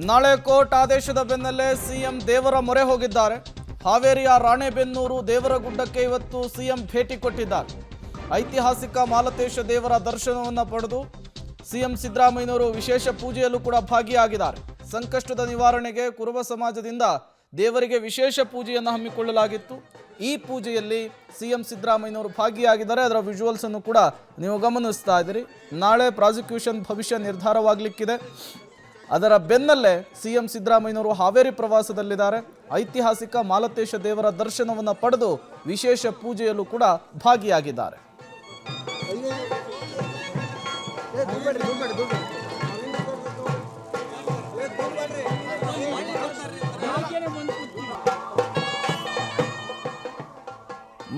ನಾಳೆ ಕೋರ್ಟ್ ಆದೇಶದ ಬೆನ್ನಲ್ಲೇ ಸಿಎಂ ದೇವರ ಮೊರೆ ಹೋಗಿದ್ದಾರೆ. ಹಾವೇರಿಯ ರಾಣೆಬೆನ್ನೂರು ದೇವರಗುಡ್ಡಕ್ಕೆ ಇವತ್ತು ಸಿಎಂ ಭೇಟಿ ಕೊಟ್ಟಿದ್ದಾರೆ. ಐತಿಹಾಸಿಕ ಮಾಲತೇಶ ದೇವರ ದರ್ಶನವನ್ನು ಪಡೆದು ಸಿಎಂ ಸಿದ್ದರಾಮಯ್ಯನವರು ವಿಶೇಷ ಪೂಜೆಯಲ್ಲೂ ಕೂಡ ಭಾಗಿಯಾಗಿದ್ದಾರೆ. ಸಂಕಷ್ಟದ ನಿವಾರಣೆಗೆ ಕುರುಬ ಸಮಾಜದಿಂದ ದೇವರಿಗೆ ವಿಶೇಷ ಪೂಜೆಯನ್ನು ಹಮ್ಮಿಕೊಳ್ಳಲಾಗಿತ್ತು. ಈ ಪೂಜೆಯಲ್ಲಿ ಸಿಎಂ ಸಿದ್ದರಾಮಯ್ಯನವರು ಭಾಗಿಯಾಗಿದ್ದಾರೆ. ಅದರ ವಿಜುವಲ್ಸ್ ಅನ್ನು ಕೂಡ ನೀವು ಗಮನಿಸ್ತಾ ಇದ್ದೀರಿ. ನಾಳೆ ಪ್ರಾಸಿಕ್ಯೂಷನ್ ಭವಿಷ್ಯ ನಿರ್ಧಾರವಾಗಲಿಕ್ಕಿದೆ. ಅದರ ಬೆನ್ನಲ್ಲೇ ಸಿಎಂ ಸಿದ್ದರಾಮಯ್ಯನವರು ಹಾವೇರಿ ಪ್ರವಾಸದಲ್ಲಿದ್ದಾರೆ. ಐತಿಹಾಸಿಕ ಮಾಲತೇಶ ದೇವರ ದರ್ಶನವನ್ನು ಪಡೆದು ವಿಶೇಷ ಪೂಜೆಯಲ್ಲೂ ಕೂಡ ಭಾಗಿಯಾಗಿದ್ದಾರೆ.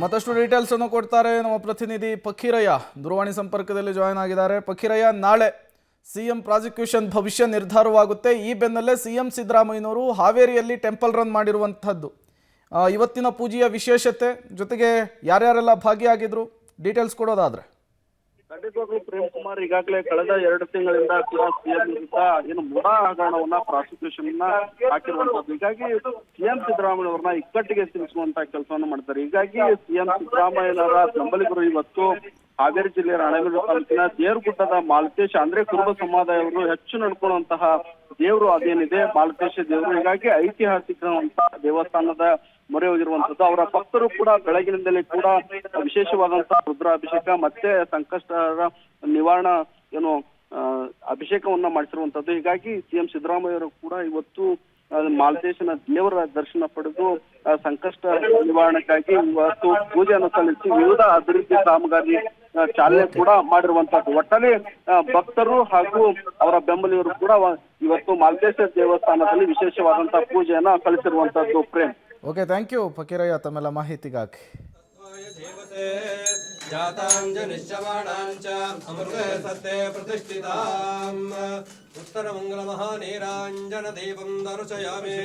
ಮತ್ತಷ್ಟು ಡೀಟೇಲ್ಸ್ ಅನ್ನು ಕೊಡ್ತಾರೆ ನಮ್ಮ ಪ್ರತಿನಿಧಿ ಫಕೀರಯ್ಯ. ದೂರವಾಣಿ ಸಂಪರ್ಕದಲ್ಲಿ ಜಾಯಿನ್ ಆಗಿದ್ದಾರೆ. ಫಕೀರಯ್ಯ, ನಾಳೆ ಸಿಎಂ ಪ್ರಾಸಿಕ್ಯೂಷನ್ ಭವಿಷ್ಯ ನಿರ್ಧಾರವಾಗುತ್ತೆ. ಈ ಬೆನ್ನಲ್ಲೇ ಸಿಎಂ ಸಿದ್ದರಾಮಯ್ಯನವರು ಹಾವೇರಿಯಲ್ಲಿ ಟೆಂಪಲ್ ರನ್ ಮಾಡಿರುವಂಥದ್ದು. ಇವತ್ತಿನ ಪೂಜೆಯ ವಿಶೇಷತೆ ಜೊತೆಗೆ ಯಾರ್ಯಾರೆಲ್ಲ ಭಾಗಿಯಾಗಿದ್ರು ಡೀಟೇಲ್ಸ್ ಕೊಡೋದಾದ್ರೆ. ಖಂಡಿತವಾಗ್ಲೂ ಪ್ರೇಮ್ ಕುಮಾರ್, ಈಗಾಗಲೇ ಕಳೆದ 2 ತಿಂಗಳಿಂದ ಕೂಡ ಸಿಎಂ ವಿರುದ್ಧ ಏನು ಮೂಢ ಹಗರಣವನ್ನ ಪ್ರಾಸಿಕ್ಯೂಷನ್ ಹಾಕಿರುವಂತದ್ದು. ಹೀಗಾಗಿ ಸಿಎಂ ಸಿದ್ದರಾಮಯ್ಯವ್ರನ್ನ ಇಕ್ಕಟ್ಟಿಗೆ ಸಿಲುಕಿಸುವಂತ ಕೆಲಸವನ್ನು ಮಾಡ್ತಾರೆ. ಹೀಗಾಗಿ ಸಿಎಂ ಸಿದ್ದರಾಮಯ್ಯನವರ ಬೆಂಬಲಿಗರು ಇವತ್ತು ಹಾವೇರಿ ಜಿಲ್ಲೆಯ ರಾಣೆಬೆನ್ನೂರು ತಾಲೂಕಿನ ದೇವರಗುಡ್ಡದ ಮಾಲತೇಶ ಅಂದ್ರೆ ಕುರುಬ ಸಮುದಾಯವರು ಹೆಚ್ಚು ನಡ್ಕೊಳ್ಳುವಂತಹ ದೇವರು ಅದೇನಿದೆ ಮಾಲತೇಶ ದೇವರು. ಹೀಗಾಗಿ ಐತಿಹಾಸಿಕ ದೇವಸ್ಥಾನದ ಮೊರೆ ಹೋಗಿರುವಂತದ್ದು. ಅವರ ಭಕ್ತರು ಕೂಡ ಬೆಳಗಿನಿಂದಲೇ ಕೂಡ ವಿಶೇಷವಾದಂತಹ ರುದ್ರಾಭಿಷೇಕ ಮತ್ತೆ ಸಂಕಷ್ಟರ ನಿವಾರಣಾ ಏನು ಅಭಿಷೇಕವನ್ನ ಮಾಡಿಸಿರುವಂತದ್ದು. ಹೀಗಾಗಿ ಸಿಎಂ ಸಿದ್ದರಾಮಯ್ಯವರು ಕೂಡ ಇವತ್ತು ಮಾಲತೇಶನ ದೇವರ ದರ್ಶನ ಪಡೆದು ಸಂಕಷ್ಟ ನಿವಾರಣೆಗಾಗಿ ಇವತ್ತು ಪೂಜೆಯನ್ನು ಸಲ್ಲಿಸಿ ವಿವಿಧ ಅಭಿವೃದ್ಧಿ ಕಾಮಗಾರಿ ಚಾಲನೆ ಕೂಡ ಮಾಡಿರುವಂತದ್ದು. ಒಟ್ಟಲ್ಲಿ ಭಕ್ತರು ಹಾಗೂ ಅವರ ಬೆಂಬಲಿಗರು ಕೂಡ ಇವತ್ತು ಮಾಲತೇಶ ದೇವಸ್ಥಾನದಲ್ಲಿ ವಿಶೇಷವಾದಂತಹ ಪೂಜೆಯನ್ನ ಸಲ್ಲಿಸಿರುವಂತದ್ದು. Prem, okay, thank you Fakirayya ತಮ್ಮೆಲ್ಲ ಮಾಹಿತಿಗಾಗಿ. ಉತ್ತರ ಮಂಗಲ ಮಹಾನೇರಾಂಜನ ದೇವಂ ದರ್ಶಯಾಮಿ.